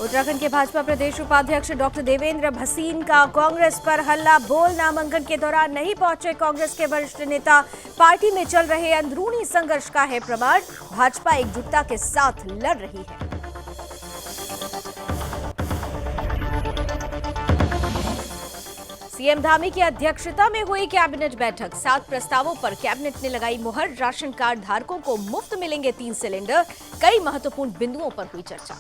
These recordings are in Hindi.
उत्तराखंड के भाजपा प्रदेश उपाध्यक्ष डॉक्टर देवेंद्र भसीन का कांग्रेस पर हल्ला बोल। नामांकन के दौरान नहीं पहुंचे कांग्रेस के वरिष्ठ नेता। पार्टी में चल रहे अंदरूनी संघर्ष का है प्रमाण। भाजपा एकजुटता के साथ लड़ रही है। सीएम धामी की अध्यक्षता में हुई कैबिनेट बैठक। 7 प्रस्तावों पर कैबिनेट ने लगाई मुहर। राशन कार्ड धारकों को मुफ्त मिलेंगे 3 सिलेंडर। कई महत्वपूर्ण बिंदुओं पर हुई चर्चा।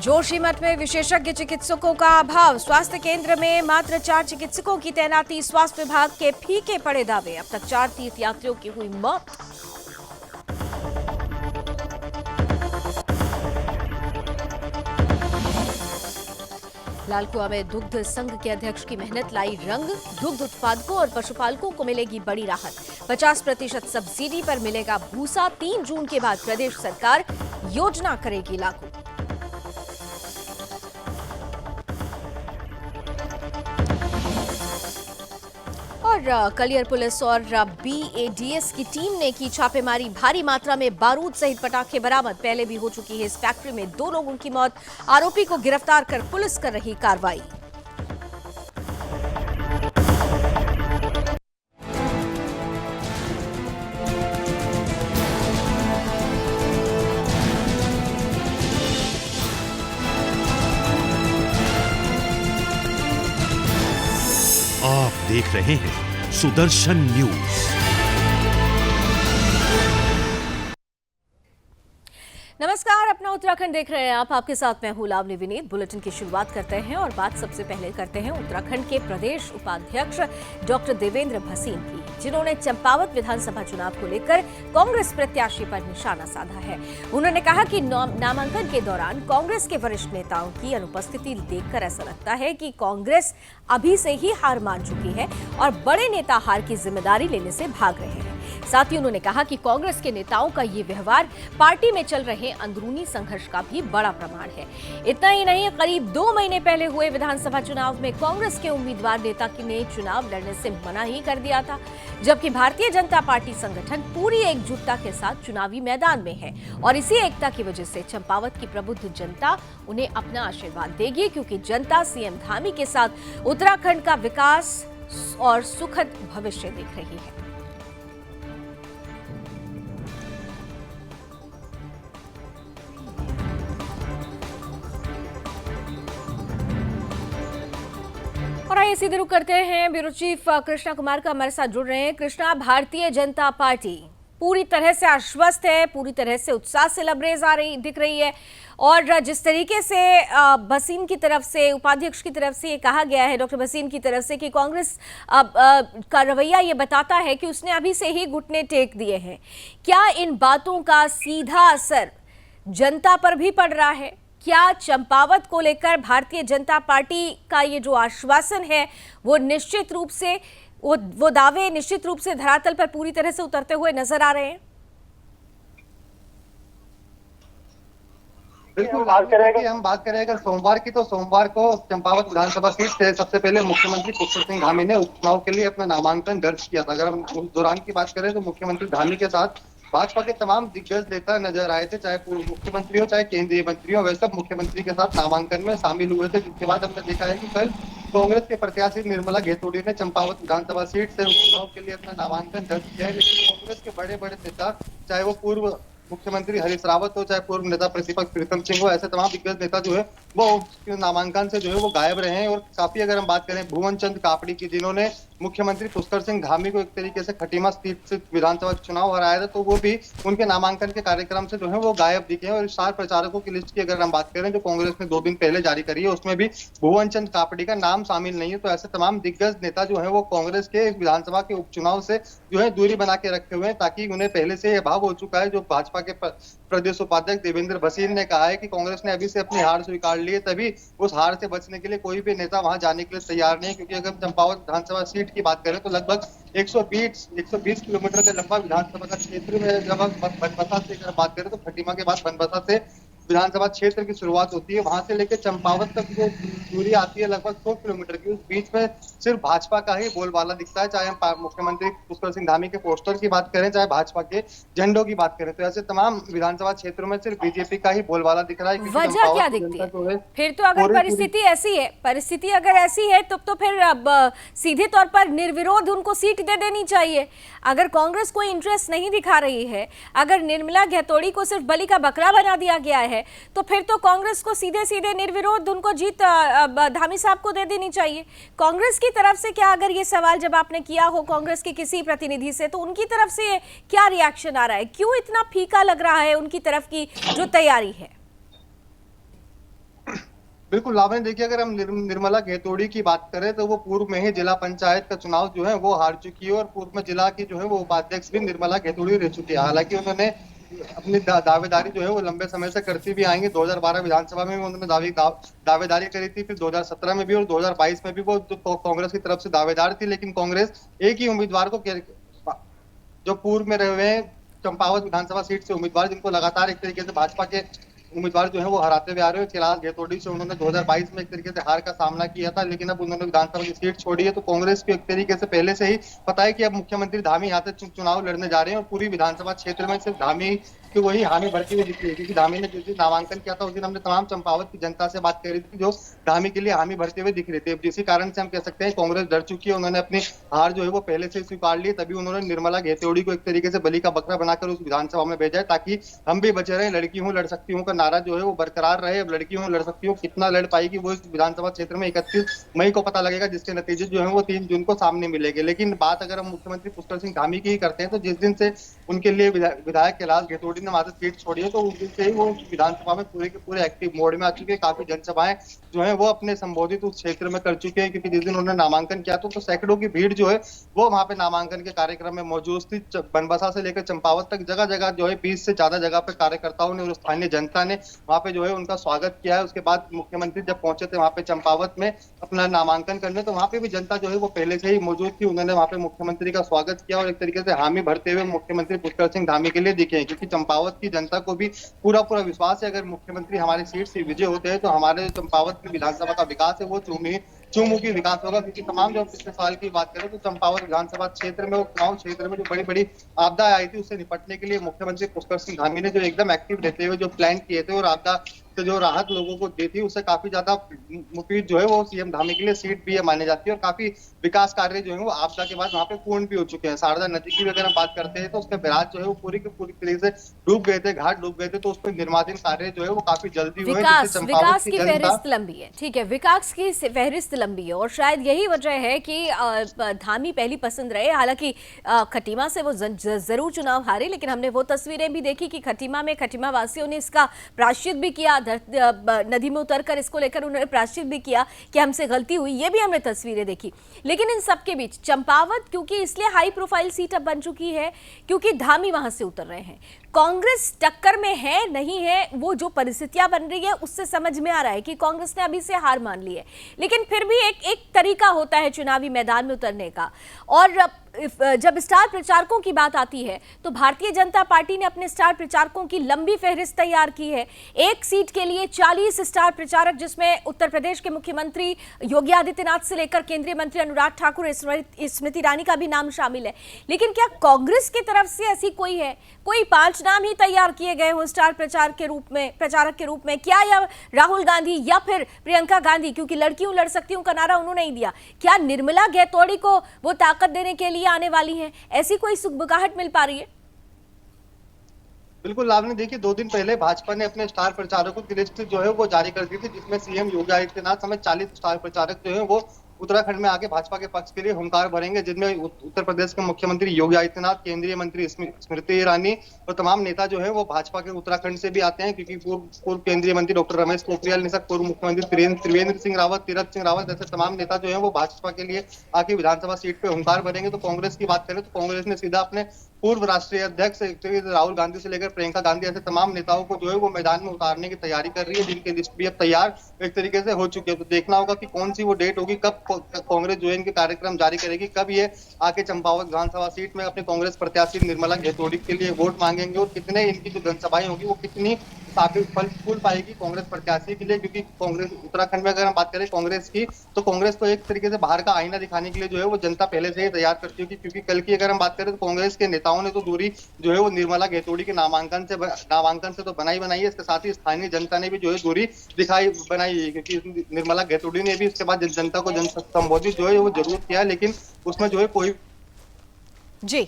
जोशीमठ में विशेषज्ञ चिकित्सकों का अभाव। स्वास्थ्य केंद्र में मात्र 4 चिकित्सकों की तैनाती। स्वास्थ्य विभाग के फीके पड़े दावे। अब तक 4 तीर्थयात्रियों की हुई मौत। लालकुआ में दुग्ध संघ के अध्यक्ष की मेहनत लाई रंग। दुग्ध उत्पादकों और पशुपालकों को मिलेगी बड़ी राहत। 50% सब्सिडी पर मिलेगा भूसा। 3 जून के बाद प्रदेश सरकार योजना करेगी लागू। और कलियर पुलिस और BADS की टीम ने की छापेमारी। भारी मात्रा में बारूद सहित पटाखे बरामद। पहले भी हो चुकी है इस फैक्ट्री में 2 लोगों की मौत। आरोपी को गिरफ्तार कर पुलिस कर रही कार्रवाई। आप देख रहे हैं सुदर्शन न्यूज। नमस्कार, अपना उत्तराखंड देख रहे हैं आप। आपके साथ मैं हूं लावनी विनीत। बुलेटिन की शुरुआत करते हैं और बात सबसे पहले करते हैं उत्तराखंड के प्रदेश उपाध्यक्ष डॉक्टर देवेंद्र भसीन की, जिन्होंने चंपावत विधानसभा चुनाव को लेकर कांग्रेस प्रत्याशी पर निशाना साधा है। उन्होंने कहा कि नामांकन के दौरान कांग्रेस के वरिष्ठ नेताओं की अनुपस्थिति देखकर ऐसा लगता है कि कांग्रेस अभी से ही हार मान चुकी है और बड़े नेता हार की जिम्मेदारी लेने से भाग रहे हैं। साथ ही उन्होंने कहा कि कांग्रेस के नेताओं का ये व्यवहार पार्टी में चल रहे अंदरूनी संघर्ष का भी बड़ा प्रमाण है। इतना ही नहीं, करीब 2 महीने पहले हुए विधानसभा चुनाव में कांग्रेस के उम्मीदवार नेता ने चुनाव लड़ने से मना ही कर दिया था, जबकि भारतीय जनता पार्टी संगठन पूरी एकजुटता के साथ चुनावी मैदान में है और इसी एकता की वजह से चंपावत की प्रबुद्ध जनता उन्हें अपना आशीर्वाद देगी, क्योंकि जनता सीएम धामी के साथ उत्तराखंड का विकास और सुखद भविष्य देख रही है। और आइए सीधे रुख करते हैं। ब्यूरो चीफ कृष्णा कुमार का हमारे साथ जुड़ रहे हैं। कृष्णा, भारतीय जनता पार्टी पूरी तरह से आश्वस्त है, पूरी तरह से उत्साह से लबरेज दिख रही है और जिस तरीके से भसीन की तरफ से, उपाध्यक्ष की तरफ से ये कहा गया है, डॉक्टर भसीन की तरफ से, कि कांग्रेस का रवैया ये बताता है कि उसने अभी से ही घुटने टेक दिए हैं। क्या इन बातों का सीधा असर जनता पर भी पड़ रहा है? क्या चंपावत को लेकर भारतीय जनता पार्टी का ये जो आश्वासन है वो निश्चित रूप से वो दावे निश्चित रूप से धरातल पर पूरी तरह से उतरते हुए नजर आ रहे हैं? बिल्कुल, हम बात करें अगर सोमवार की, तो सोमवार को चंपावत विधानसभा सीट से सबसे पहले मुख्यमंत्री पुष्कर सिंह धामी ने उपचुनाव के लिए अपना नामांकन दर्ज किया था। अगर हम उस दौरान की बात करें तो मुख्यमंत्री धामी के साथ भाजपा के तमाम दिग्गज नेता नजर आए थे, चाहे पूर्व मुख्यमंत्री हो चाहे केंद्रीय मंत्री हो। वे सब मुख्यमंत्री के साथ नामांकन में शामिल हुए थे, जिसके बाद हमने देखा है कि कल कांग्रेस के प्रत्याशी निर्मला घेतोड़ी ने चंपावत विधानसभा सीट से उपचुनाव के लिए अपना नामांकन दर्ज किया है। लेकिन कांग्रेस के बड़े बड़े नेता, चाहे वो पूर्व मुख्यमंत्री हरीश रावत हो चाहे पूर्व नेता प्रतिपक्ष प्रीतम सिंह हो, ऐसे तमाम दिग्गज नेता जो है वो नामांकन से जो है वो गायब रहे हैं। और काफी अगर हम बात करें भुवन चंद कापड़ी की, जिन्होंने मुख्यमंत्री पुष्कर सिंह धामी को एक तरीके से खटीमा सीट से विधानसभा चुनाव हराया था, तो वो भी उनके नामांकन के कार्यक्रम से जो है वो गायब दिखे हैं। और स्टार प्रचारकों की लिस्ट की अगर हम बात करें जो कांग्रेस ने 2 दिन पहले जारी करी है, उसमें भी भुवन चंद कापड़ी का नाम शामिल नहीं है। तो ऐसे तमाम दिग्गज नेता जो है वो कांग्रेस के विधानसभा के उपचुनाव से जो है दूरी बना के रखे हुए हैं, ताकि उन्हें पहले से यह भाव हो चुका है। जो भाजपा के प्रदेश उपाध्यक्ष देवेंद्र भसीन ने कहा है कि कांग्रेस ने अभी से अपनी हार स्वीकार ली है, तभी उस हार से बचने के लिए कोई भी नेता वहां जाने के लिए तैयार नहीं है। क्योंकि अगर चंपावत विधानसभा सीट की बात करें तो लगभग 120 किलोमीटर का लंबा विधानसभा का क्षेत्र में, जब बनबसा से अगर बात करें तो खटीमा के बाद बनबसा से विधानसभा क्षेत्र की शुरुआत होती है, वहां से लेकर चंपावत तक जो दूरी आती है लगभग 100 किलोमीटर की, उस बीच में सिर्फ भाजपा का ही बोलबाला दिखता है। चाहे हम मुख्यमंत्री पुष्कर सिंह धामी के पोस्टर की बात करें, चाहे भाजपा के झंडों की बात करें, तो ऐसे तमाम विधानसभा क्षेत्रों में सिर्फ बीजेपी का ही बोलबाला दिख रहा है। क्योंकि वजह क्या दिखती है? फिर तो अगर परिस्थिति ऐसी है, परिस्थिति अगर ऐसी है तो फिर अब सीधे तौर पर निर्विरोध उनको सीट दे देनी चाहिए। अगर कांग्रेस कोई इंटरेस्ट नहीं दिखा रही है, अगर निर्मला घेतोड़ी को सिर्फ बलि का बकरा बना दिया गया है, तो फिर तो कांग्रेस को सीधे सीधे निर्विरोध उनको जीत धामी साहब को दे देनी चाहिए। कांग्रेस की तरफ से क्या, अगर ये सवाल जब आपने किया हो कांग्रेस के किसी प्रतिनिधि से, तो उनकी तरफ से क्या रिएक्शन आ रहा है? क्यों इतना फीका लग रहा है उनकी तरफ की जो तैयारी है? बिल्कुल लावण्य, देखिए अगर हम निर्मला घेतोड़ी की बात करें तो वो पूर्व में ही जिला पंचायत का चुनाव जो है वो हार चुकी है, और पूर्व में जिला की जो है वो उपाध्यक्ष भी निर्मला घेतोड़ी रह चुकी है। हालांकि उन्होंने अपनी दावेदारी जो है वो लंबे समय से करती भी आएंगे। 2012 विधानसभा में उन्होंने दावेदारी करी थी, फिर 2017 में भी और 2022 में भी वो कांग्रेस की तरफ से दावेदार थी। लेकिन कांग्रेस एक ही उम्मीदवार को, जो पूर्व में रहे हुए हैं चंपावत विधानसभा सीट से उम्मीदवार, जिनको लगातार एक तरीके से भाजपा के उम्मीदवार जो है वो हराते हुए आ रहे हैं। चिराग घेतोड़ी से उन्होंने 2022 में एक तरीके से हार का सामना किया था, लेकिन अब उन्होंने विधानसभा की सीट छोड़ी है। तो कांग्रेस को एक तरीके से पहले से ही पता है कि अब मुख्यमंत्री धामी यहाँ से चुनाव लड़ने जा रहे हैं, और पूरी विधानसभा क्षेत्र में सिर्फ धामी की वही हामी भरती हुई दिख रही है। क्योंकि धामी ने जिस दिन नामांकन किया था उस दिन हमने तमाम चंपावत की जनता से बात करी थी, जो धामी के लिए हामी भरते हुए दिख रही थी। अब जिसी कारण से हम कह सकते हैं कांग्रेस डर चुकी है, उन्होंने अपनी हार जो है वो पहले से स्वीकार ली, तभी उन्होंने निर्मला घेतोड़ी को एक तरीके से बलि का बकरा बनाकर उस विधानसभा में भेजा है, ताकि हम भी बचे रहे। लड़की हूँ लड़ सकती हूँ का नारा जो है वो बरकरार रहे। अब लड़की हूँ लड़ सकती हूँ कितना लड़ पाएगी वो इस विधानसभा क्षेत्र में 31 मई को पता लगेगा, जिसके नतीजे जो है वो 3 जून को सामने मिलेंगे। लेकिन बात अगर हम मुख्यमंत्री पुष्कर सिंह धामी की ही करते हैं, तो जिस दिन से उनके लिए विधायक कैलाश घेतोड़ी ने वहां से सीट छोड़ी है, तो उस दिन से ही वो विधानसभा में पूरे के पूरे एक्टिव मोड में आ चुके हैं। काफी जनसभाएं जो है वो अपने संबोधित उस क्षेत्र में कर चुके हैं, क्योंकि जिस दिन उन्होंने नामांकन किया तो सैकड़ों की भीड़ जो है वो वहां पे नामांकन के कार्यक्रम में मौजूद थी। बनबसा से लेकर चंपावत तक जगह जगह जो है 20 से ज्यादा जगह पे कार्यकर्ताओं ने और स्थानीय जनता ने वहां पे जो है उनका स्वागत किया है। उसके बाद मुख्यमंत्री जब पहुंचे थे वहां पे चंपावत में अपना नामांकन करने, तो वहां पे भी जनता जो है वो पहले से ही मौजूद थी। उन्होंने वहां पे मुख्यमंत्री का स्वागत किया और एक तरीके से हामी भरते हुए मुख्यमंत्री पुष्कर सिंह धामी के लिए दिखे, क्योंकि चंपावत की जनता को भी पूरा विश्वास है अगर मुख्यमंत्री हमारी सीट से विजय होते हैं तो हमारे चंपावत की विधानसभा का विकास है वो चौमुखी विकास होगा। क्योंकि तमाम जो पिछले साल की बात करें तो चंपावत विधानसभा क्षेत्र में और गांव क्षेत्र में जो बड़ी बड़ी आपदाएं आई थी उससे निपटने के लिए मुख्यमंत्री पुष्कर सिंह धामी ने जो एकदम एक्टिव रहते हुए जो प्लान किए थे और आपदा से जो राहत लोगों को दी थी, उससे काफी ज्यादा मुफीद जो है वो सीएम धामी के लिए सीट भी मानी जाती है। और काफी विकास कार्य जो है वो आपदा के बाद वहां पे पूर्ण भी हो चुके हैं। शारदा नदी की अगर हम बात करते हैं तो उसके बैराज जो है वो पूरी की पूरी तरीके से डूब गए थे, घाट डूब गए थे, तो उस पर निर्माण कार्य जो है वो काफी जल्दी हुए। विकास की फहरिस्त लंबी है, ठीक है, विकास की फहरिस्त लंबी है, और शायद यही वजह है कि धामी पहली पसंद रहे। हालांकि खटीमा से वो जरूर चुनाव हारे, लेकिन हमने वो तस्वीरें भी देखी कि खटीमा में खटीमा वासियों ने इसका प्रायश्चित भी किया, नदी में उतरकर इसको लेकर उन्होंने प्रायश्चित भी किया कि हमसे गलती हुई, ये भी हमने तस्वीरें देखी। लेकिन इन सबके बीच चंपावत क्योंकि इसलिए हाई प्रोफाइल सीट अब बन चुकी है क्योंकि धामी वहां से उतर रहे हैं। कांग्रेस टक्कर में है नहीं है, वो जो परिस्थितियां बन रही है उससे समझ में आ रहा है कि कांग्रेस ने अभी से हार मान ली है, लेकिन फिर भी एक तरीका होता है चुनावी मैदान में उतरने का। और जब स्टार प्रचारकों की बात आती है तो भारतीय जनता पार्टी ने अपने स्टार प्रचारकों की लंबी फहरिस्त तैयार की है। एक सीट के लिए 40 स्टार प्रचारक, जिसमें उत्तर प्रदेश के मुख्यमंत्री योगी आदित्यनाथ से लेकर केंद्रीय मंत्री अनुराग ठाकुर, स्मृति ईरानी का भी नाम शामिल है। लेकिन क्या कांग्रेस की तरफ से ऐसी कोई है, कोई 5 नाम ही तैयार किए गए हो स्टार प्रचारक के रूप में क्या, या राहुल गांधी या फिर प्रियंका गांधी, क्योंकि लड़की हूं लड़ सकती हूं का नारा उन्होंने नहीं दिया, क्या निर्मला घेतोड़ी को वो ताकत देने के लिए आने वाली है? ऐसी कोई सुगबुगाहट मिल पा रही है? बिल्कुल आपने देखिए 2 दिन पहले भाजपा ने अपने स्टार प्रचारकों की लिस्ट जो है वो जारी कर दी थी, जिसमें सीएम योगी आदित्यनाथ समेत 40 स्टार प्रचारक जो है वो उत्तराखंड में आके भाजपा के पक्ष के लिए हुंकार भरेंगे, जिनमें उत्तर प्रदेश के मुख्यमंत्री योगी आदित्यनाथ, केंद्रीय मंत्री स्मृति ईरानी और तमाम नेता जो है वो भाजपा के उत्तराखंड से भी आते हैं। क्योंकि पूर्व केंद्रीय मंत्री डॉक्टर रमेश पोखरियाल निशंक, पूर्व मुख्यमंत्री त्रिवेंद्र सिंह रावत, तीरथ सिंह रावत जैसे तमाम नेता जो है वो भाजपा के लिए आके विधानसभा सीट पे हुंकार भरेंगे। तो कांग्रेस की बात करें तो कांग्रेस ने सीधा अपने पूर्व राष्ट्रीय अध्यक्ष राहुल गांधी से लेकर प्रियंका गांधी ऐसे तमाम नेताओं को जो है वो मैदान में उतारने की तैयारी कर रही है, जिनकी लिस्ट भी अब तैयार एक तरीके से हो चुकी है। तो देखना होगा कि कौन सी वो डेट होगी, कब कांग्रेस जो है इनके कार्यक्रम जारी करेगी, कब ये आके चंपावत विधानसभा सीट में अपने कांग्रेस प्रत्याशी निर्मला घेतोड़ी के लिए वोट मांगेंगे और कितने इनकी जो जनसभाएं होगी वो कितनी साबित फल फूल पाएगी कांग्रेस प्रत्याशी के लिए, क्योंकि कांग्रेस उत्तराखंड में अगर हम बात करें कांग्रेस की, तो कांग्रेस को एक तरीके से बाहर का आईना दिखाने के लिए जो है वो जनता पहले से ही तैयार करती होगी। क्योंकि कल की अगर हम बात करें तो कांग्रेस के नेताओं ने तो दूरी जो है वो निर्मला गैतोड़ी के नामांकन से तो बनाई है, इसके साथ ही स्थानीय जनता ने भी जो है दूरी बनाई है, क्योंकि निर्मला गैतोड़ी ने भी इसके बाद जनता को जन संबोधित जो है वो जरूर किया, लेकिन उसमें जो है कोई जी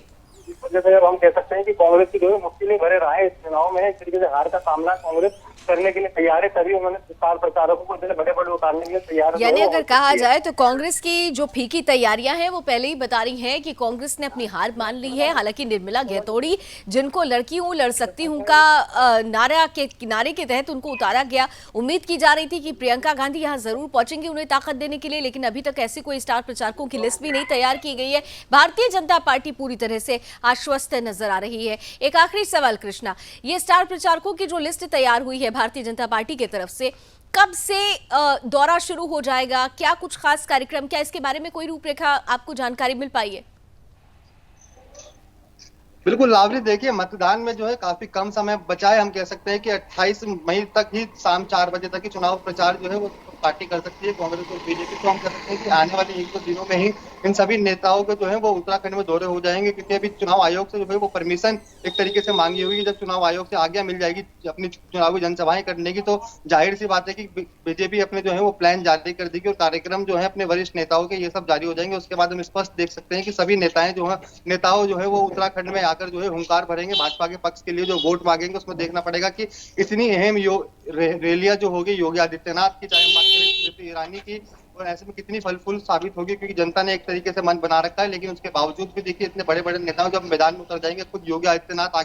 वजह से अब हम कह सकते हैं कि कांग्रेस की जो है मुश्किलें भरे रहा है इस चुनाव में, एक तरीके से हार का सामना कांग्रेस करने के लिए तैयार है, तभी उन्होंने स्टार प्रचारकों को बड़े बड़े उतारने के लिए तैयार है। यानी अगर कहा जाए तो कांग्रेस की जो फीकी तैयारियां हैं वो पहले ही बता रही हैं कि कांग्रेस ने अपनी हार मान ली है। हालांकि निर्मला गैतोड़ी, जिनको लड़की हूं लड़ सकती हूं का नारे के तहत उनको उतारा गया, उम्मीद की जा रही थी कि प्रियंका गांधी यहां जरूर पहुंचेंगी उन्हें ताकत देने के लिए, लेकिन अभी तक ऐसी कोई स्टार प्रचारकों की लिस्ट भी नहीं तैयार की गई है। भारतीय जनता पार्टी पूरी तरह से आश्वस्त नजर आ रही है। एक आखिरी सवाल कृष्णा, ये स्टार प्रचारकों की जो लिस्ट तैयार हुई है भारतीय जनता पार्टी की तरफ से, कब से दौरा शुरू हो जाएगा? क्या कुछ खास कार्यक्रम, क्या इसके बारे में कोई रूपरेखा आपको जानकारी मिल पाई है? बिल्कुल लावली, देखिए मतदान में जो है काफी कम समय बचा है। हम कह सकते हैं कि 28 मई तक ही शाम 4 बजे तक ही चुनाव प्रचार जो है वो पार्टी कर सकती है, कांग्रेस और बीजेपी। तो हम कह सकते हैं कि आने वाले 1-2 दिनों में ही इन सभी नेताओं के जो है वो उत्तराखंड में दौरे हो जाएंगे, क्योंकि अभी चुनाव आयोग से जो है वो परमिशन एक तरीके से मांगी हुई है। जब चुनाव आयोग से आज्ञा मिल जाएगी अपनी चुनावी जनसभाएं करने की, तो जाहिर सी बात है कि बीजेपी अपने जो है वो प्लान जारी कर देगी और कार्यक्रम जो है अपने वरिष्ठ नेताओं के ये सब जारी हो जाएंगे। उसके बाद हम स्पष्ट देख सकते हैं कि सभी नेताओं जो है वो उत्तराखंड में आकर जो है हुंकार भरेंगे। भाजपा के पक्ष के लिए जो वोट मांगेंगे उसमें देखना पड़ेगा कि इतनी अहम रैलियां जो होगी योगी आदित्यनाथ की, चाहे हम बात करें स्मृति ईरानी की, और ऐसे में कितनी फलफूल साबित होगी, क्योंकि जनता ने एक तरीके से मन बना रखा है। लेकिन उसके बावजूद भी देखिए इतने बड़े बड़े नेताओं जब मैदान में उतर जाएंगे, खुद योगी आदित्यनाथ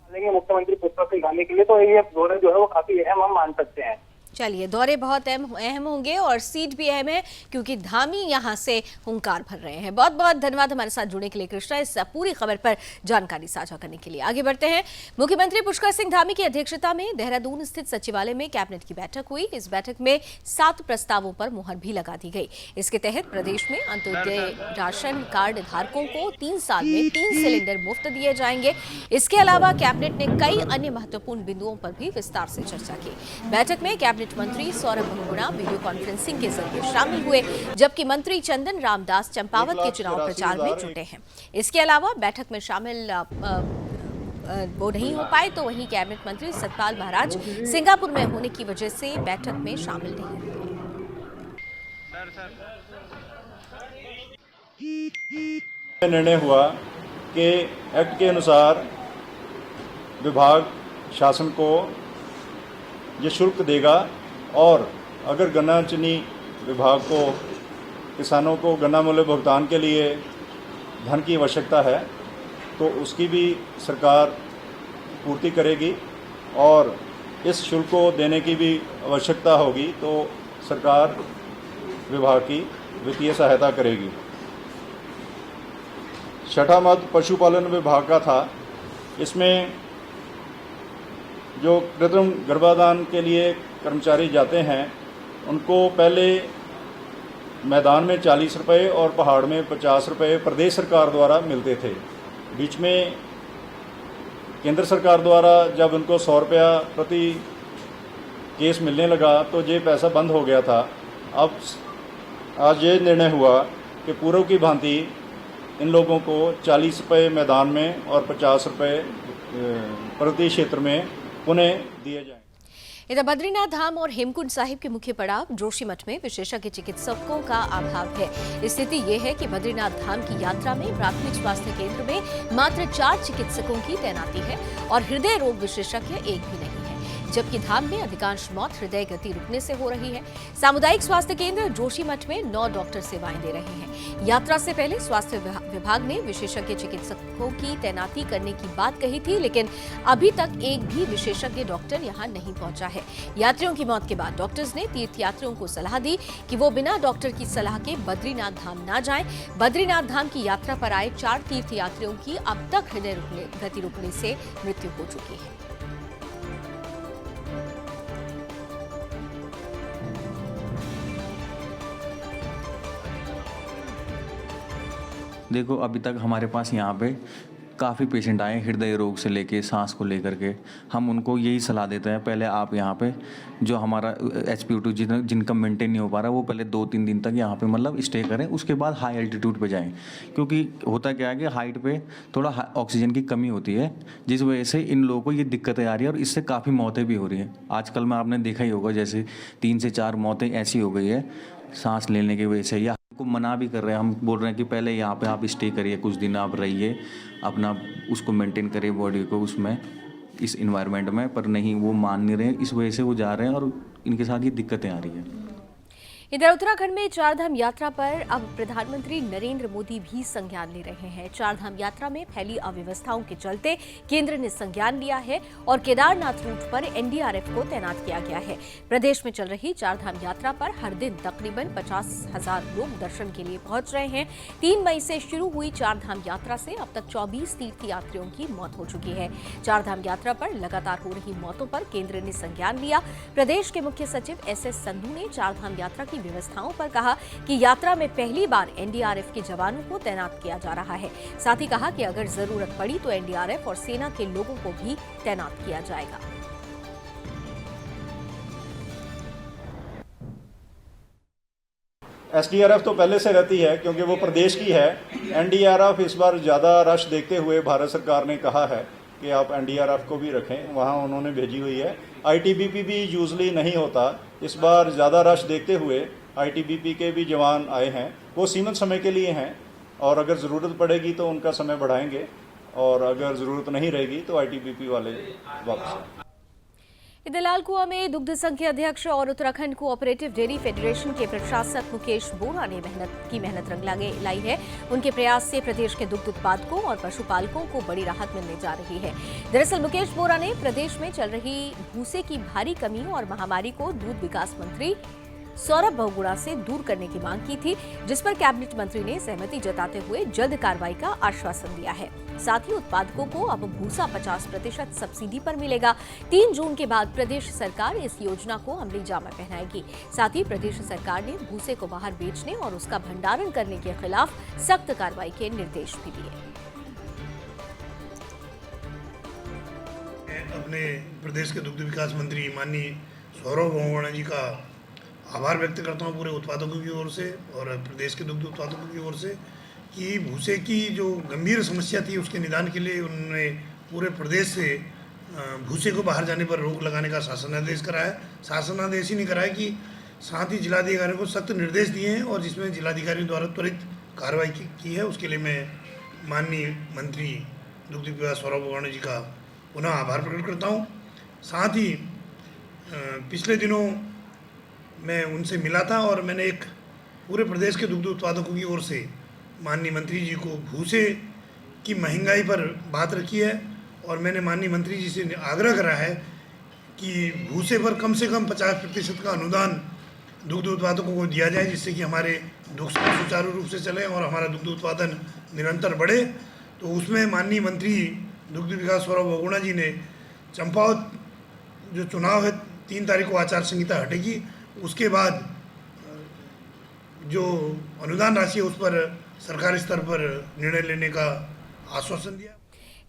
लेंगे मुख्यमंत्री पुष्कर सिंह धामी के लिए, तो ये दौरे जो है वो काफी अहम हम मान सकते हैं। चलिए, दौरे बहुत अहम होंगे और सीट भी अहम है, क्योंकि धामी यहां से हुंकार भर रहे हैं। बहुत बहुत धन्यवाद हमारे साथ जुड़ने के लिए कृष्णा, इस पूरी खबर पर जानकारी साझा करने के लिए। आगे बढ़ते हैं। मुख्यमंत्री पुष्कर सिंह धामी की अध्यक्षता में देहरादून स्थित सचिवालय में कैबिनेट की बैठक हुई। इस बैठक में 7 प्रस्तावों पर मुहर भी लगा दी गई। इसके तहत प्रदेश में अंत्योदय राशन कार्ड धारकों को 3 साल में 3 सिलेंडर मुफ्त दिए जाएंगे। इसके अलावा कैबिनेट ने कई अन्य महत्वपूर्ण बिंदुओं पर भी विस्तार से चर्चा की। बैठक में कैबिनेट मंत्री सौरभ बहुगुणा वीडियो कॉन्फ्रेंसिंग के जरिए शामिल हुए, जबकि मंत्री चंदन रामदास चंपावत के चुनाव प्रचार में जुटे हैं। इसके अलावा बैठक में शामिल वो नहीं हो पाए, तो वहीं कैबिनेट मंत्री सतपाल महाराज सिंगापुर में होने की वजह से बैठक में शामिल नहीं हुए। निर्णय हुआ कि एक्ट के अनुसार विभाग शासन को ये शुल्क देगा, और अगर गन्ना चीनी विभाग को किसानों को गन्ना मूल्य भुगतान के लिए धन की आवश्यकता है तो उसकी भी सरकार पूर्ति करेगी, और इस शुल्क को देने की भी आवश्यकता होगी तो सरकार विभाग की वित्तीय सहायता करेगी। छठा मद पशुपालन विभाग का था। इसमें जो कृत्रिम गर्भाधान के लिए कर्मचारी जाते हैं उनको पहले मैदान में 40 रुपये और पहाड़ में 50 रुपये प्रदेश सरकार द्वारा मिलते थे। बीच में केंद्र सरकार द्वारा जब उनको 100 रुपया प्रति केस मिलने लगा तो ये पैसा बंद हो गया था। अब आज ये निर्णय हुआ कि पूर्व की भांति इन लोगों को 40 रुपये मैदान में और 50 रुपये प्रति क्षेत्र में पुनः दिए जाएं। इधर बद्रीनाथ धाम और हेमकुंड साहिब के मुख्य पड़ाव जोशीमठ में विशेषज्ञ चिकित्सकों का अभाव है। स्थिति ये है कि बद्रीनाथ धाम की यात्रा में प्राथमिक स्वास्थ्य केंद्र में मात्र 4 चिकित्सकों की तैनाती है और हृदय रोग विशेषज्ञ एक भी नहीं है, जबकि धाम में अधिकांश मौत हृदय गति रुकने से हो रही है। सामुदायिक स्वास्थ्य केंद्र जोशीमठ में 9 डॉक्टर सेवाएं दे रहे हैं। यात्रा से पहले स्वास्थ्य विभाग ने विशेषज्ञ चिकित्सकों की तैनाती करने की बात कही थी, लेकिन अभी तक एक भी विशेषज्ञ डॉक्टर यहां नहीं पहुंचा है। यात्रियों की मौत के बाद डॉक्टर्स ने तीर्थयात्रियों को सलाह दी कि वो बिना डॉक्टर की सलाह के बद्रीनाथ धाम न जाएं। बद्रीनाथ धाम की यात्रा पर आए 4 तीर्थयात्रियों की अब तक हृदय गति रुकने से मृत्यु हो चुकी है। देखो, अभी तक हमारे पास यहाँ पे काफ़ी पेशेंट आए हृदय रोग से लेके सांस को लेकर के। हम उनको यही सलाह देते हैं, पहले आप यहाँ पे जो हमारा HPO2 जिनका मेंटेन नहीं हो पा रहा वो पहले 2-3 दिन तक यहाँ पे मतलब स्टे करें, उसके बाद हाई एल्टीट्यूड पे जाएं। क्योंकि होता क्या है कि हाइट पे थोड़ा ऑक्सीजन की कमी होती है, जिस वजह से इन लोगों को ये दिक्कतें आ रही है और इससे काफ़ी मौतें भी हो रही हैं। आजकल में आपने देखा ही होगा, जैसे 3 से 4 मौतें ऐसी हो गई है सांस लेने की वजह से। या को मना भी कर रहे हैं, हम बोल रहे हैं कि पहले यहाँ पे आप स्टे करिए, कुछ दिन आप रहिए, अपना उसको मेंटेन करिए बॉडी को उसमें, इस इन्वायरमेंट में, पर नहीं, वो मान नहीं रहे। इस वजह से वो जा रहे हैं और इनके साथ ये दिक्कतें आ रही हैं। इधर उत्तराखंड में चारधाम यात्रा पर अब प्रधानमंत्री नरेंद्र मोदी भी संज्ञान ले रहे हैं। चारधाम यात्रा में फैली अव्यवस्थाओं के चलते केंद्र ने संज्ञान लिया है और केदारनाथ रूट पर NDRF को तैनात किया गया है। प्रदेश में चल रही चारधाम यात्रा पर हर दिन तकरीबन 50,000 लोग दर्शन के लिए पहुंच रहे हैं। 3 मई से शुरू हुई चारधाम यात्रा से अब तक 24 तीर्थयात्रियों की मौत हो चुकी है। चारधाम यात्रा पर लगातार हो रही मौतों पर केंद्र ने संज्ञान लिया। प्रदेश के मुख्य सचिव SS संधू ने चारधाम यात्रा की व्यवस्थाओं पर कहा कि यात्रा में पहली बार NDRF के जवानों को तैनात किया जा रहा है। साथ ही कहा कि अगर जरूरत पड़ी तो NDRF और सेना के लोगों को भी तैनात किया जाएगा। SDRF तो पहले से रहती है क्योंकि वो प्रदेश की है। NDRF इस बार ज़्यादा रश देखते हुए भारत सरकार ने कहा है कि आप NDRF को भी रखें, वहाँ उन्होंने भेजी हुई है। ITBP भी यूजली नहीं होता, इस बार ज़्यादा रश देखते हुए ITBP के भी जवान आए हैं। वो सीमित समय के लिए हैं और अगर ज़रूरत पड़ेगी तो उनका समय बढ़ाएंगे और अगर ज़रूरत नहीं रहेगी तो ITBP वाले वापस। इधर लालकुआं में दुग्ध संघ के अध्यक्ष और उत्तराखंड कोऑपरेटिव डेयरी फेडरेशन के प्रशासक मुकेश बोरा ने मेहनत रंग लाई है। उनके प्रयास से प्रदेश के दुग्ध उत्पादकों और पशुपालकों को बड़ी राहत मिलने जा रही है। दरअसल मुकेश बोरा ने प्रदेश में चल रही भूसे की भारी कमी और महामारी को दूध विकास मंत्री सौरभ बहुगुणा से दूर करने की मांग की थी, जिस पर कैबिनेट मंत्री ने सहमति जताते हुए जल्द कार्रवाई का आश्वासन दिया है। साथ ही उत्पादकों को अब भूसा 50% सब्सिडी पर मिलेगा। 3 जून के बाद प्रदेश सरकार इस योजना को अमली जामा पहनाएगी। साथ ही प्रदेश सरकार ने भूसे को बाहर बेचने और उसका भंडारण करने के खिलाफ सख्त कार्रवाई के निर्देश भी दिए। अपने प्रदेश के दुग्ध विकास मंत्री माननीय सौरभ बहुगुणा जी का आभार व्यक्त करता हूँ पूरे उत्पादकों की ओर से और प्रदेश के दुग्ध उत्पादकों की ओर से कि भूसे की जो गंभीर समस्या थी उसके निदान के लिए उन्होंने पूरे प्रदेश से भूसे को बाहर जाने पर रोक लगाने का शासनादेश कराया। शासनादेश ही नहीं कराया कि साथ ही जिलाधिकारियों को सख्त निर्देश दिए हैं और जिसमें जिलाधिकारियों द्वारा त्वरित कार्रवाई की है। उसके लिए मैं माननीय मंत्री दुग्ध विकास सौरभ बहुगुणा जी का पुनः आभार प्रकट करता हूँ। साथ ही पिछले दिनों मैं उनसे मिला था और मैंने एक पूरे प्रदेश के दुग्ध उत्पादकों की ओर से माननीय मंत्री जी को भूसे की महंगाई पर बात रखी है और मैंने माननीय मंत्री जी से आग्रह करा है कि भूसे पर कम से कम 50% का अनुदान दुग्ध उत्पादकों को दिया जाए, जिससे कि हमारे दुग्ध सुचारू रूप से चले और हमारा दुग्ध उत्पादन निरंतर बढ़े। तो उसमें माननीय मंत्री दुग्ध विकास सौरभ बहुगुणा जी ने चंपावत जो चुनाव है 3 तारीख को आचार संहिता हटेगी, उसके बाद जो अनुदान राशि है उस पर सरकारी स्तर पर निर्णय लेने का आश्वासन दिया।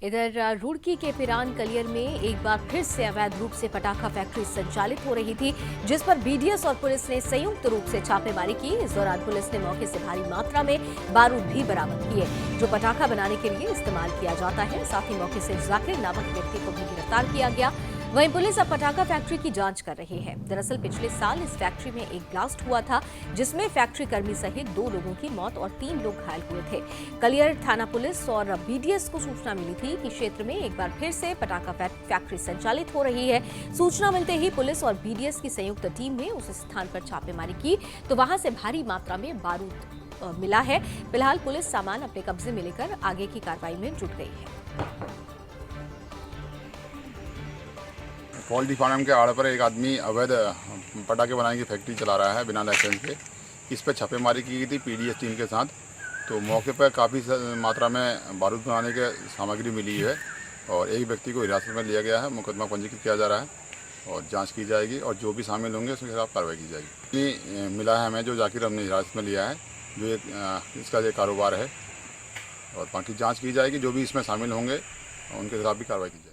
इधर रुड़की के पिरान कलियर में एक बार फिर से अवैध रूप से पटाखा फैक्ट्री संचालित हो रही थी, जिस पर BDS और पुलिस ने संयुक्त रूप से छापेमारी की। इस दौरान पुलिस ने मौके से भारी मात्रा में बारूद भी बरामद किए, जो पटाखा बनाने के लिए इस्तेमाल किया जाता है। साथ ही मौके से जाकिर नामक व्यक्ति को भी गिरफ्तार किया गया। वहीं पुलिस अब पटाखा फैक्ट्री की जांच कर रही है। दरअसल पिछले साल इस फैक्ट्री में एक ब्लास्ट हुआ था, जिसमें फैक्ट्री कर्मी सहित 2 लोगों की मौत और 3 लोग घायल हुए थे। कलियर थाना पुलिस और BDS को सूचना मिली थी कि क्षेत्र में एक बार फिर से पटाखा फैक्ट्री संचालित हो रही है। सूचना मिलते ही पुलिस और BDS की संयुक्त टीम ने उस स्थान पर छापेमारी की तो वहां से भारी मात्रा में बारूद मिला है। फिलहाल पुलिस सामान अपने कब्जे में लेकर आगे की कार्रवाई में जुट गई है। पोल्ट्री फार्म के आड़ पर एक आदमी अवैध पटाखे बनाने की फैक्ट्री चला रहा है बिना लाइसेंस के। इस पर छापेमारी की गई थी PDS टीम के साथ। तो मौके पर काफ़ी मात्रा में बारूद बनाने की सामग्री मिली है और एक व्यक्ति को हिरासत में लिया गया है। मुकदमा पंजीकृत किया जा रहा है और जांच की जाएगी और जो भी शामिल होंगे उसके खिलाफ कार्रवाई की जाएगी। मिला है हमें जो जाकिर हमने हिरासत में लिया है, जो इसका जो कारोबार है और बाकी जांच की जाएगी, जो भी इसमें शामिल होंगे उनके खिलाफ भी कार्रवाई की जाएगी।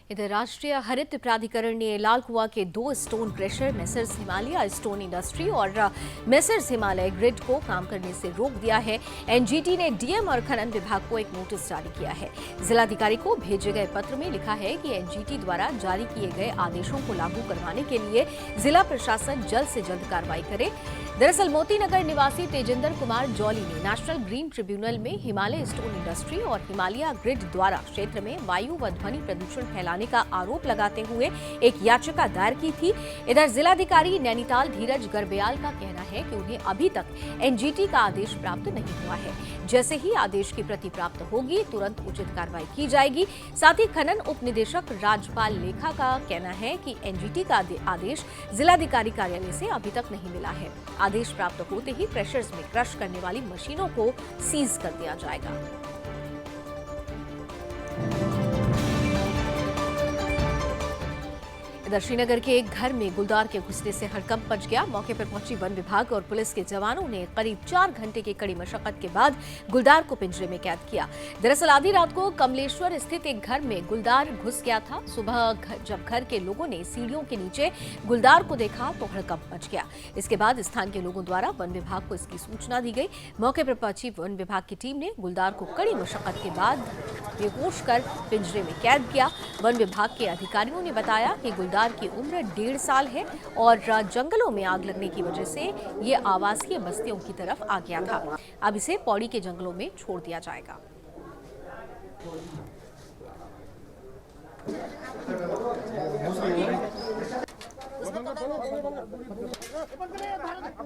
इधर राष्ट्रीय हरित प्राधिकरण ने लाल कुआं के 2 stone crusher messrs Himalaya stone industry और मेसर्स हिमालय ग्रिड को काम करने से रोक दिया है। एनजीटी ने डीएम और खनन विभाग को एक नोटिस जारी किया है। जिलाधिकारी को भेजे गए पत्र में लिखा है कि एनजीटी द्वारा जारी किए गए आदेशों को लागू करवाने के लिए जिला प्रशासन जल्द से जल्द कार्रवाई करे। दरअसल मोती नगर निवासी तेजिंदर कुमार जौली ने नेशनल ग्रीन ट्रिब्यूनल में हिमालय स्टोन इंडस्ट्री और हिमालय ग्रिड द्वारा क्षेत्र में वायु व ध्वनि प्रदूषण फैलाने का आरोप लगाते हुए एक याचिका दायर की थी। इधर जिलाधिकारी नैनीताल धीरज गर्ब्याल का कहना है कि उन्हें अभी तक एनजीटी का आदेश प्राप्त नहीं हुआ है। जैसे ही आदेश की प्रति प्राप्त होगी तुरंत उचित कार्रवाई की जाएगी। साथ ही खनन उप निदेशक राजपाल लेखा का कहना है कि एनजीटी का आदेश जिलाधिकारी कार्यालय से अभी तक नहीं मिला है। आदेश प्राप्त होते ही क्रशर्स में क्रश करने वाली मशीनों को सीज कर दिया जाएगा। इधर श्रीनगर के एक घर में गुलदार के घुसने से हड़कंप मच गया। मौके पर पहुंची वन विभाग और पुलिस के जवानों ने करीब 4 घंटे की कड़ी मशक्कत के बाद गुलदार को पिंजरे में कैद किया। दरअसल आधी रात को कमलेश्वर स्थित एक घर में गुलदार घुस गया था। सुबह जब घर के लोगों ने सीढ़ियों के नीचे गुलदार को देखा तो हड़कंप मच गया। इसके बाद स्थान के लोगों द्वारा वन विभाग को इसकी सूचना दी गई। मौके पर पहुंची वन विभाग की टीम ने गुलदार को कड़ी मशक्कत के बाद बेहोश कर पिंजरे में कैद किया। वन विभाग के अधिकारियों ने बताया कि गुलदार की उम्र 1.5 साल है और जंगलों में आग लगने की वजह से ये आवासीय बस्तियों की तरफ आ गया था। अब इसे पौड़ी के जंगलों में छोड़ दिया जाएगा।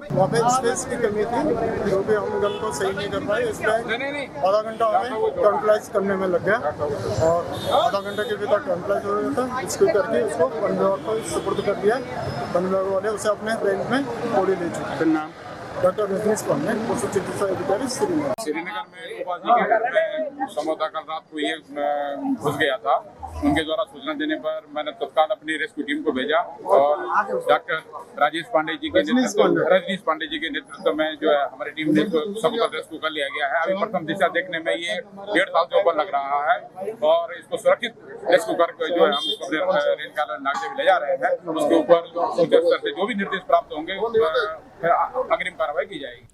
वहाँ पे स्पेस की कमी थी, जो भी हम गन को सही नहीं कर पाए, इसलिए आधा घंटा हमें कंट्रोलाइज करने में लग गया और आधा घंटे के भीतर कंट्रोलाइज हो गया था। इसको करके उसको वन विभाग को सुपुर्द कर दिया। वन विभाग वाले उसे अपने रेंज में पौड़ी ले चुके। डॉक्टर रजनीश पांडे, पशु चिकित्सा अधिकारी, श्रीनगर। श्रीनगर में गोपाल जी के घर में संभवतः कल रात को ये घुस गया था। उनके द्वारा सूचना देने पर मैंने तत्काल अपनी रेस्क्यू टीम को भेजा और डॉक्टर रजनीश पांडे जी के नेतृत्व में जो है हमारी टीम ने सबका रेस्क्यू कर लिया गया है। अभी प्रथम दिशा देखने में ये 1.5 साल के ऊपर लग रहा है और इसको सुरक्षित रेस्क्यू करके जो है हम इसको रेल का नागदेवी ले जा रहे हैं। उसके ऊपर उच्च स्तर से जो भी निर्देश प्राप्त होंगे फिर अग्रिम कार्रवाई की जाएगी।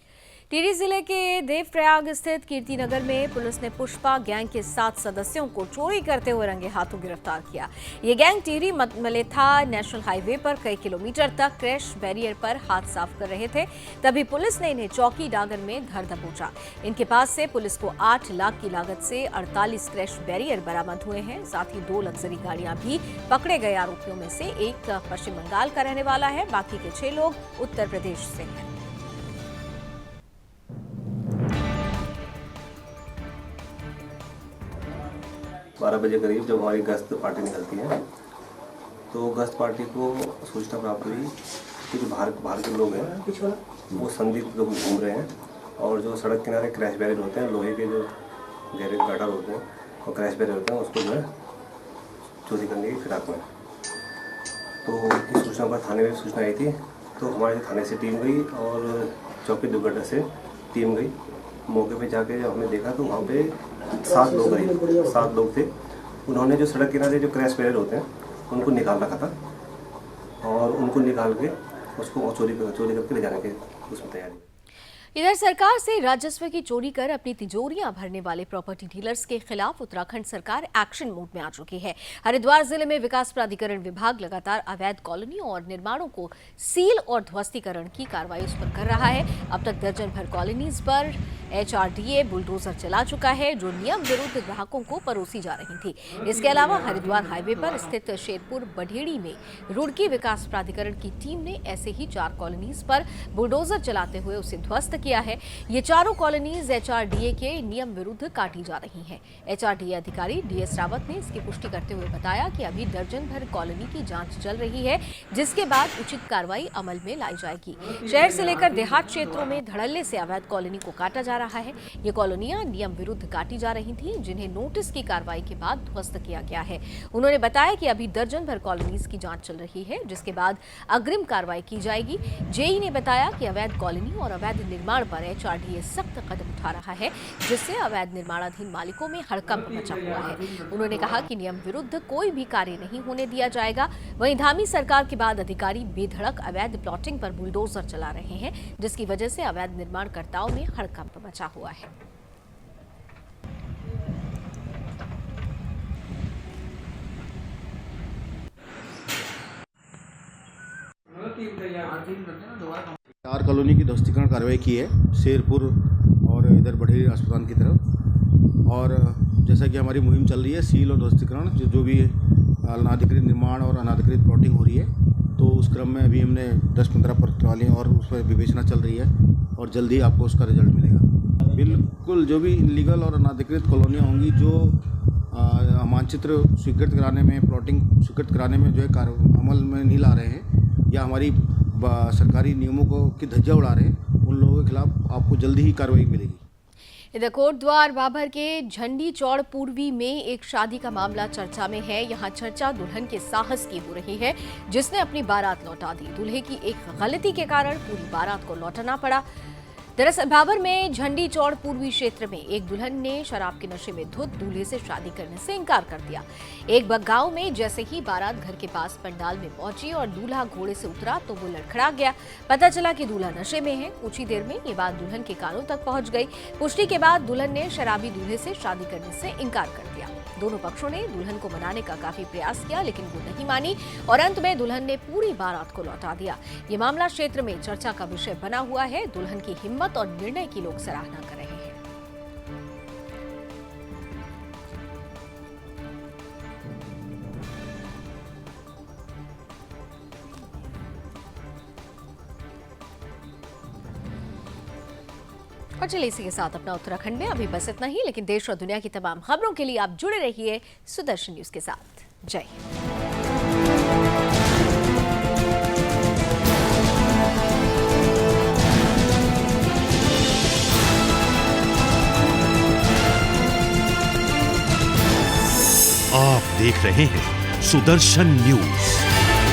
टिहरी जिले के देवप्रयाग स्थित कीर्तिनगर में पुलिस ने पुष्पा गैंग के 7 सदस्यों को चोरी करते हुए रंगे हाथों गिरफ्तार किया। ये gang Tehri Maletha national highway पर कई किलोमीटर तक क्रैश बैरियर पर हाथ साफ कर रहे थे। तभी पुलिस ने इन्हें चौकी डागर में धर दबोचा। इनके पास से पुलिस को 8 लाख की लागत से 48 क्रैश बैरियर बरामद हुए हैं। साथ ही 2 लग्जरी गाड़ियां भी पकड़े गए। आरोपियों में से एक पश्चिम बंगाल का रहने वाला है, बाकी के 6 लोग उत्तर प्रदेश से हैं। बारह बजे करीब जब हमारी गश्त पार्टी निकलती है तो गश्त पार्टी को सूचना प्राप्त हुई कि जो बाहर के लोग हैं वो संदिग्ध लोग घूम रहे हैं और जो सड़क किनारे क्रैश बैरियर होते हैं, लोहे के जो गहरे गटर होते हैं और क्रैश बैरियर होते हैं, उसको जो है चोरी करने की फिराक में। तो इस सूचना पर थाने में सूचना आई थी तो हमारे थाने से टीम गई और चौकी दुर्घटना से टीम गई। मौके पे जाके जब हमने देखा तो वहाँ पे 7 लोग थे। उन्होंने जो सड़क किनारे जो क्रैश बैरियर होते हैं उनको निकाल रखा था और उनको निकाल के उसको चोरी करके ले जाने के उसमें तैयारी। इधर सरकार से राजस्व की चोरी कर अपनी तिजोरियां भरने वाले प्रॉपर्टी डीलर्स के खिलाफ उत्तराखंड सरकार एक्शन मोड में आ चुकी है। हरिद्वार जिले में विकास प्राधिकरण विभाग लगातार अवैध कॉलोनी और निर्माणों को सील और ध्वस्तीकरण की कार्रवाई उस पर कर रहा है। अब तक दर्जन भर कॉलोनीज पर HRDA बुलडोजर चला चुका है जो नियम विरुद्ध ग्राहकों को परोसी जा रही थी। इसके अलावा हरिद्वार हाईवे पर स्थित शेरपुर बढ़ेड़ी में रुड़की विकास प्राधिकरण की टीम ने ऐसे ही 4 कॉलोनीज पर बुलडोजर चलाते हुए उसे ध्वस्त किया है। ये चारों कॉलोनीज HRDA के नियम विरुद्ध काटी जा रही हैं। HRDA अधिकारी DS रावत ने इसकी पुष्टि करते हुए बताया कि अभी दर्जन भर कॉलोनी की जांच चल रही है, जिसके बाद उचित कार्रवाई अमल में लाई जाएगी। शहर से लेकर देहात क्षेत्रों में धड़ल्ले से अवैध कॉलोनी को काटा जा रहा रहा है। ये कॉलोनियां नियम विरुद्ध काटी जा रही थी, जिन्हें नोटिस की कार्रवाई के बाद ध्वस्त किया गया है। उन्होंने बताया कि अभी दर्जन भर कॉलोनीज की जांच चल रही है, जिसके बाद अग्रिम कार्रवाई की जाएगी। जेई ने बताया कि अवैध कॉलोनी और अवैध निर्माण पर HRDA सख्त कदम उठा रहा है, जिससे अवैध निर्माणाधीन मालिकों में हड़कंप मचा हुआ है। उन्होंने कहा कि नियम विरुद्ध कोई भी कार्य नहीं होने दिया जाएगा। वहीं धामी सरकार के बाद अधिकारी बेधड़क अवैध प्लॉटिंग पर बुलडोजर चला रहे हैं, जिसकी वजह से अवैध निर्माणकर्ताओं में हड़कंप मचा हुआ है। चार कॉलोनी की ध्वस्तीकरण कार्रवाई की है, शेरपुर और इधर बढ़ेरी अस्पताल की तरफ। और जैसा कि हमारी मुहिम चल रही है सील और ध्वस्तीकरण, जो भी अनाधिकृत निर्माण और अनाधिकृत प्लॉटिंग हो रही है, तो उस क्रम में अभी हमने 10-15 प्रति और उस पर विवेचना चल रही है और जल्दी आपको उसका रिजल्ट मिलेगा। बिल्कुल जो भी इनलीगल और अनाधिकृत कॉलोनियाँ होंगी, जो मानचित्र स्वीकृत कराने में, प्लॉटिंग स्वीकृत कराने में जो है अमल में नहीं ला रहे हैं या हमारी सरकारी नियमों को की धज्जियां उड़ा रहे हैं, उन लोगों के खिलाफ आपको जल्दी ही कार्रवाई मिलेगी। इधर कोटद्वार बाबर के झंडी चौड़ पूर्वी में एक शादी का मामला चर्चा में है। यहाँ चर्चा दुल्हन के साहस की हो रही है, जिसने अपनी बारात लौटा दी। दूल्हे की एक गलती के कारण पूरी बारात को लौटाना पड़ा। दरअसल बाबर में झंडी चौड़ पूर्वी क्षेत्र में एक दुल्हन ने शराब के नशे में धुत दूल्हे से शादी करने से इनकार कर दिया। एक गांव में जैसे ही बारात घर के पास पंडाल में पहुंची और दूल्हा घोड़े से उतरा तो वो लड़खड़ा गया। पता चला कि दूल्हा नशे में है। कुछ ही देर में ये बात दुल्हन के कानों तक पहुंच गई। पुष्टि के बाद दुल्हन ने शराबी दूल्हे से शादी करने से इनकार कर दिया। दोनों पक्षों ने दुल्हन को मनाने का काफी प्रयास किया, लेकिन वो नहीं मानी और अंत में दुल्हन ने पूरी बारात को लौटा दिया। ये मामला क्षेत्र में चर्चा का विषय बना हुआ है। दुल्हन की हिम्मत और निर्णय की लोग सराहना कर रहे हैं। और चलिए इसी के साथ अपना उत्तराखंड में अभी बस इतना ही, लेकिन देश और दुनिया की तमाम खबरों के लिए आप जुड़े रहिए सुदर्शन न्यूज के साथ। जय हिंद। आप देख रहे हैं सुदर्शन न्यूज।